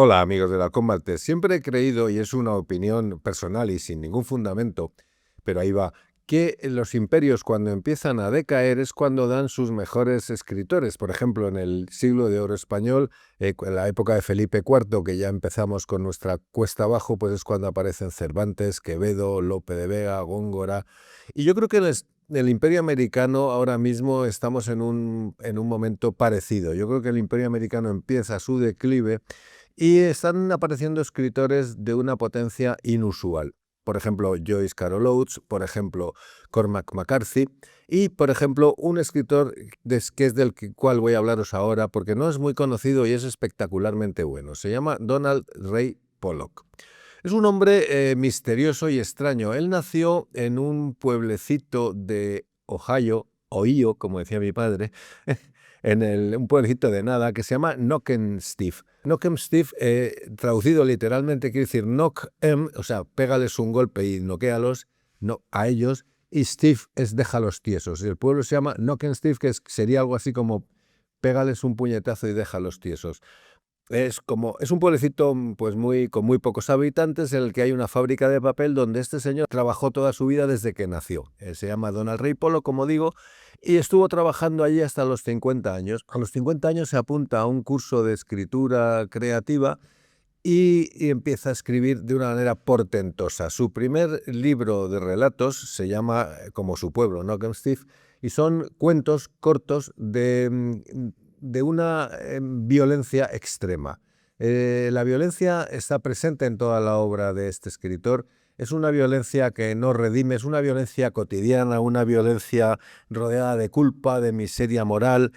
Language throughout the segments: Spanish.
Hola amigos de la Combate. Siempre he creído, y es una opinión personal y sin ningún fundamento, pero ahí va, que los imperios cuando empiezan a decaer es cuando dan sus mejores escritores. Por ejemplo, en el siglo de oro español, en la época de Felipe IV, que ya empezamos con nuestra cuesta abajo, pues es cuando aparecen Cervantes, Quevedo, Lope de Vega, Góngora. Y yo creo que en el imperio americano ahora mismo estamos en un momento parecido. Yo creo que el imperio americano empieza su declive y están apareciendo escritores de una potencia inusual. Por ejemplo, Joyce Carol Oates, por ejemplo, Cormac McCarthy y, por ejemplo, un escritor que es cual voy a hablaros ahora porque no es muy conocido y es espectacularmente bueno. Se llama Donald Ray Pollock. Es un hombre misterioso y extraño. Él nació en un pueblecito de Ohio, como decía mi padre, un pueblecito de nada que se llama Knockemstiff. Knockemstiff, traducido literalmente, quiere decir knock em, o sea, pégales un golpe y noquéalos, no, a ellos, y stiff es déjalos tiesos. Y el pueblo se llama Knockemstiff, que sería algo así como pégales un puñetazo y déjalos tiesos. Es un pueblecito pues con muy pocos habitantes en el que hay una fábrica de papel donde este señor trabajó toda su vida desde que nació. Se llama Donald Ray Pollock, como digo, y estuvo trabajando allí hasta los 50 años. A los 50 años se apunta a un curso de escritura creativa y empieza a escribir de una manera portentosa. Su primer libro de relatos se llama, como su pueblo, Knockemstiff, y son cuentos cortos de una violencia extrema. La violencia está presente en toda la obra de este escritor. Es una violencia que no redime, es una violencia cotidiana, una violencia rodeada de culpa, de miseria moral,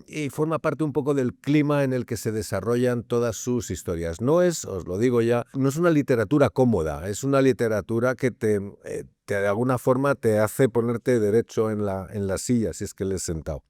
y forma parte un poco del clima en el que se desarrollan todas sus historias. No es, os lo digo ya, no es una literatura cómoda, es una literatura que de alguna forma te hace ponerte derecho en la silla, si es que le he sentado.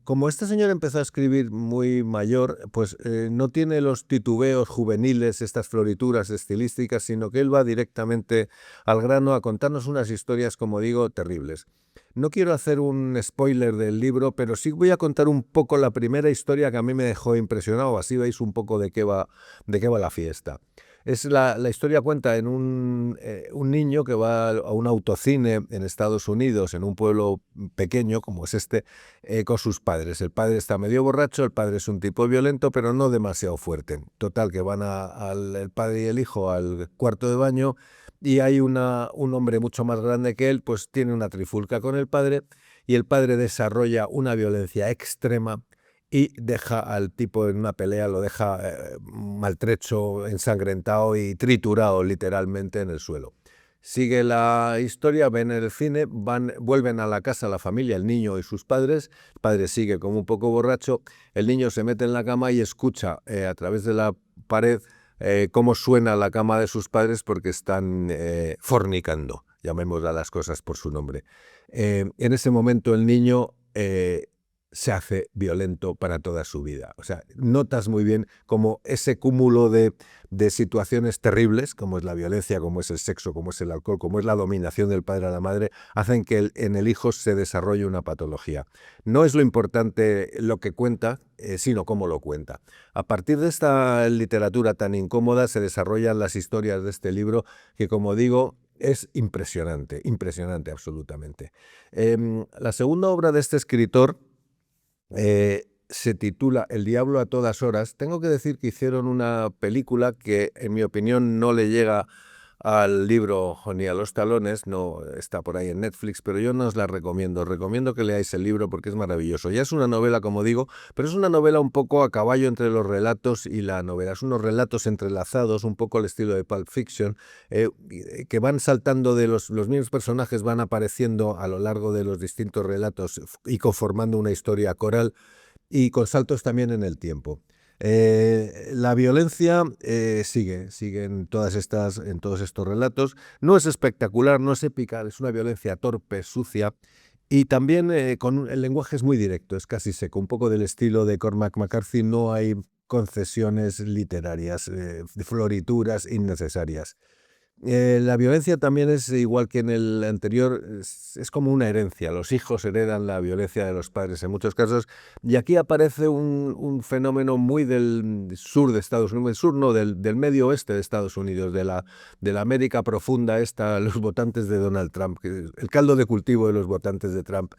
Como este señor empezó a escribir muy mayor, pues no tiene los titubeos juveniles, estas florituras estilísticas, sino que él va directamente al grano a contarnos unas historias, como digo, terribles. No quiero hacer un spoiler del libro, pero sí voy a contar un poco la primera historia que a mí me dejó impresionado, así veis un poco de qué va la fiesta. La historia cuenta en un niño que va a un autocine en Estados Unidos, en un pueblo pequeño como es este, con sus padres. El padre está medio borracho, el padre es un tipo violento, pero no demasiado fuerte. Total, que van el padre y el hijo al cuarto de baño y hay un hombre mucho más grande que él, pues tiene una trifulca con el padre y el padre desarrolla una violencia extrema y deja al tipo en una pelea, lo deja maltrecho, ensangrentado y triturado literalmente en el suelo. Sigue la historia, ven el cine, vuelven a la casa la familia, el niño y sus padres. El padre sigue como un poco borracho, el niño se mete en la cama y escucha a través de la pared cómo suena la cama de sus padres porque están fornicando, llamémosle a las cosas por su nombre. En ese momento el niño se hace violento para toda su vida. O sea, notas muy bien cómo ese cúmulo de situaciones terribles, como es la violencia, como es el sexo, como es el alcohol, como es la dominación del padre a la madre, hacen que en el hijo se desarrolle una patología. No es lo importante lo que cuenta, sino cómo lo cuenta. A partir de esta literatura tan incómoda se desarrollan las historias de este libro que, como digo, es impresionante, impresionante absolutamente. La segunda obra de este escritor se titula El diablo a todas horas. Tengo que decir que hicieron una película que, en mi opinión, no le llega al libro ni a los talones, no está por ahí en Netflix, pero yo no os la recomiendo. Os recomiendo que leáis el libro porque es maravilloso. Ya es una novela, como digo, pero es una novela un poco a caballo entre los relatos y la novela. Es unos relatos entrelazados, un poco al estilo de Pulp Fiction, que van saltando de los mismos personajes, van apareciendo a lo largo de los distintos relatos y conformando una historia coral y con saltos también en el tiempo. La violencia sigue en todos estos relatos. No es espectacular, no es épica, es una violencia torpe, sucia y también el lenguaje es muy directo, es casi seco, un poco del estilo de Cormac McCarthy, no hay concesiones literarias, de florituras innecesarias. La violencia también es igual que en el anterior, es como una herencia. Los hijos heredan la violencia de los padres en muchos casos. Y aquí aparece un fenómeno muy del sur de Estados Unidos, sur no, del medio oeste de Estados Unidos, de la América profunda esta, los votantes de Donald Trump, el caldo de cultivo de los votantes de Trump,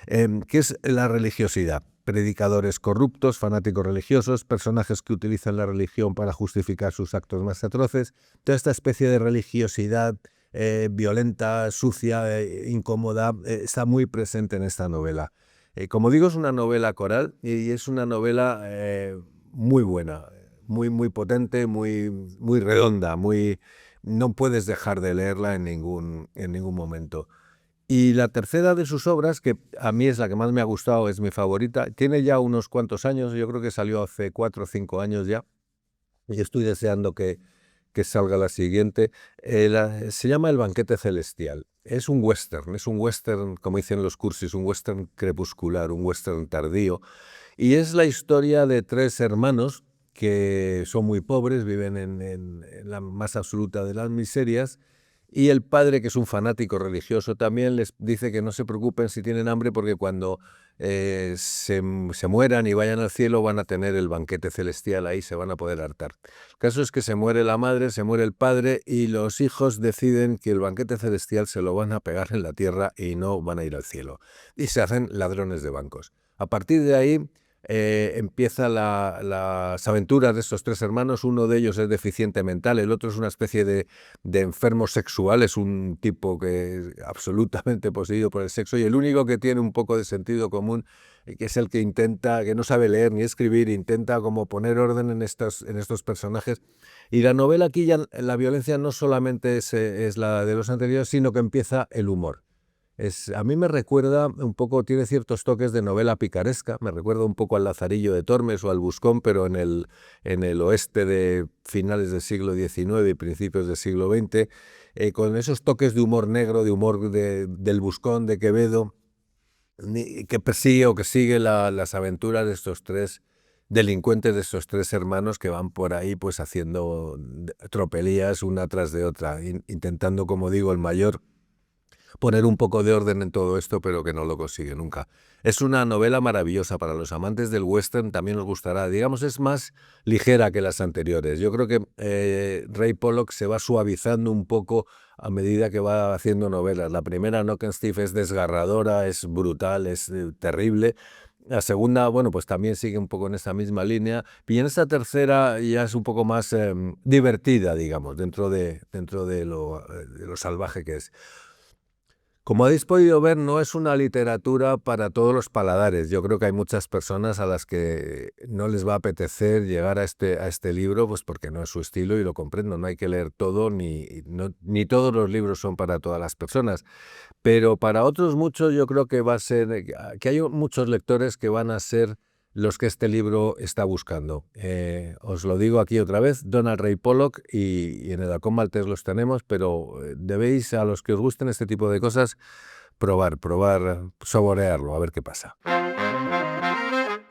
que es la religiosidad. Predicadores corruptos, fanáticos religiosos, personajes que utilizan la religión para justificar sus actos más atroces. Toda esta especie de religiosidad violenta, sucia, incómoda, está muy presente en esta novela. Como digo, es una novela coral y es una novela muy buena, muy potente, muy redonda, no puedes dejar de leerla en ningún momento. Y la tercera de sus obras, que a mí es la que más me ha gustado, es mi favorita, tiene ya unos cuantos años, yo creo que salió hace 4 o 5 años ya, y estoy deseando que salga la siguiente. Se llama El banquete celestial. Es un western, como dicen los cursis, un western crepuscular, un western tardío. Y es la historia de 3 hermanos que son muy pobres, viven en la más absoluta de las miserias, y el padre, que es un fanático religioso, también les dice que no se preocupen si tienen hambre, porque cuando se mueran y vayan al cielo van a tener el banquete celestial ahí, se van a poder hartar. El caso es que se muere la madre, se muere el padre, y los hijos deciden que el banquete celestial se lo van a pegar en la tierra y no van a ir al cielo. Y se hacen ladrones de bancos. A partir de ahí empieza las aventuras de estos 3 hermanos. Uno de ellos es deficiente mental, el otro es una especie de enfermo sexual, es un tipo que es absolutamente poseído por el sexo, y el único que tiene un poco de sentido común, que es el que intenta, que no sabe leer ni escribir, intenta como poner orden en estos personajes. Y la novela aquí ya, la violencia no solamente es la de los anteriores, sino que empieza el humor. A mí me recuerda un poco, tiene ciertos toques de novela picaresca, me recuerda un poco al Lazarillo de Tormes o al Buscón, pero en el oeste de finales del siglo XIX y principios del siglo XX, con esos toques de humor negro, de humor del Buscón, de Quevedo, que persigue o que sigue las aventuras de estos 3 delincuentes, de estos 3 hermanos que van por ahí pues haciendo tropelías una tras de otra, intentando, como digo, el mayor poner un poco de orden en todo esto, pero que no lo consigue nunca. Es una novela maravillosa para los amantes del western, también os gustará. Digamos, es más ligera que las anteriores. Yo creo que Ray Pollock se va suavizando un poco a medida que va haciendo novelas. La primera, Knock and Steve, es desgarradora, es brutal, es terrible. La segunda, bueno, pues también sigue un poco en esa misma línea. Y en esta tercera ya es un poco más divertida, digamos, dentro de lo salvaje que es. Como habéis podido ver, no es una literatura para todos los paladares. Yo creo que hay muchas personas a las que no les va a apetecer llegar a este libro, pues porque no es su estilo, y lo comprendo. No hay que leer todo, ni todos los libros son para todas las personas. Pero para otros muchos yo creo que va a ser, que hay muchos lectores que van a ser los que este libro está buscando. Os lo digo aquí otra vez, Donald Ray Pollock, y en el Halcón Maltés los tenemos, pero debéis, a los que os gusten este tipo de cosas, probar, saborearlo, a ver qué pasa.